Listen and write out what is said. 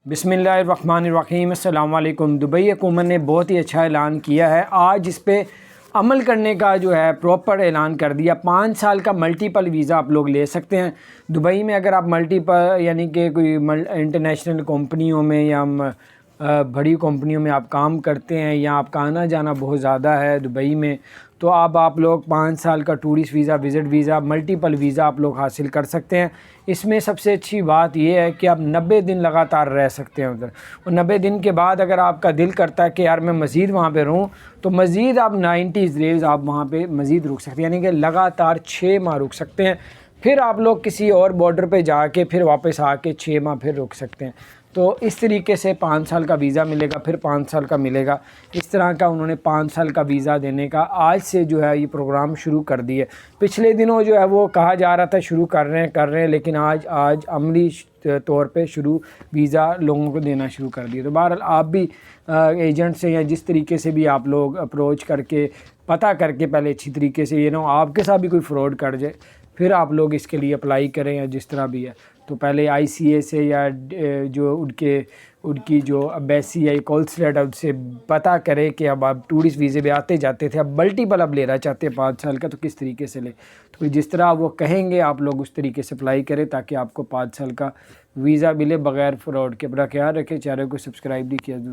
बिस्मिल्लाहिर्रहमानिर्रहीम। अस्सलाम वालेकुम। दुबई हुकूमत ने बहुत ही अच्छा ऐलान किया है। आज इस पे अमल करने का जो है प्रॉपर ऐलान कर दिया। 5 साल का मल्टीपल वीज़ा आप लोग ले सकते हैं दुबई में। अगर आप मल्टीपल यानी कि कोई इंटरनेशनल कंपनियों में या बड़ी कंपनियों में आप काम करते हैं या आपका आना जाना बहुत ज़्यादा है दुबई में, तो आप लोग 5 साल का tourist visa, visit visa, multiple visa आप लोग हासिल कर सकते हैं। इसमें सबसे अच्छी बात यह है कि आप 90 दिन लगातार रह सकते हैं उधर, और 90 दिन के बाद अगर आपका दिल करता है कि यार मैं मज़ीद वहाँ पे रहूँ, तो मज़ीद आप 90 डेज़ आप वहाँ पे मज़ीद रुक सकते हैं, यानी कि लगातार 6 माह रुक सकते हैं। फिर आप लोग किसी और बॉर्डर पे जाके फिर वापस आके 6 माह फिर रुक सकते हैं। तो इस तरीके से 5 साल का वीज़ा मिलेगा, फिर 5 साल का मिलेगा। इस तरह का उन्होंने 5 साल का वीज़ा देने का आज से जो है ये प्रोग्राम शुरू कर दिए। पिछले दिनों जो है वो कहा जा रहा था शुरू कर रहे हैं, लेकिन आज अमली तौर पे शुरू वीज़ा लोगों को देना शुरू कर दिया। तो बहरहाल आप भी एजेंट से या जिस तरीके से भी आप लोग अप्रोच करके पता करके पहले अच्छी तरीके से, ये ना आपके साथ भी कोई फ्रॉड कर जाए, फिर आप लोग इसके लिए अप्लाई करें या जिस तरह भी है। तो पहले ICA से या जो उनकी जो एम्बेसी या कॉन्सुलेट है उससे पता करें कि अब आप टूरिस्ट वीज़े पे आते जाते थे, अब मल्टीपल अब लेना चाहते हैं 5 साल का, तो किस तरीके से ले। तो जिस तरह वो कहेंगे आप लोग उस तरीके से अप्लाई करें ताकि आपको 5 साल का वीज़ा मिले बग़ैर फ़्रॉड के। अपना ख्याल रखें। चैनल को सब्सक्राइब भी किया।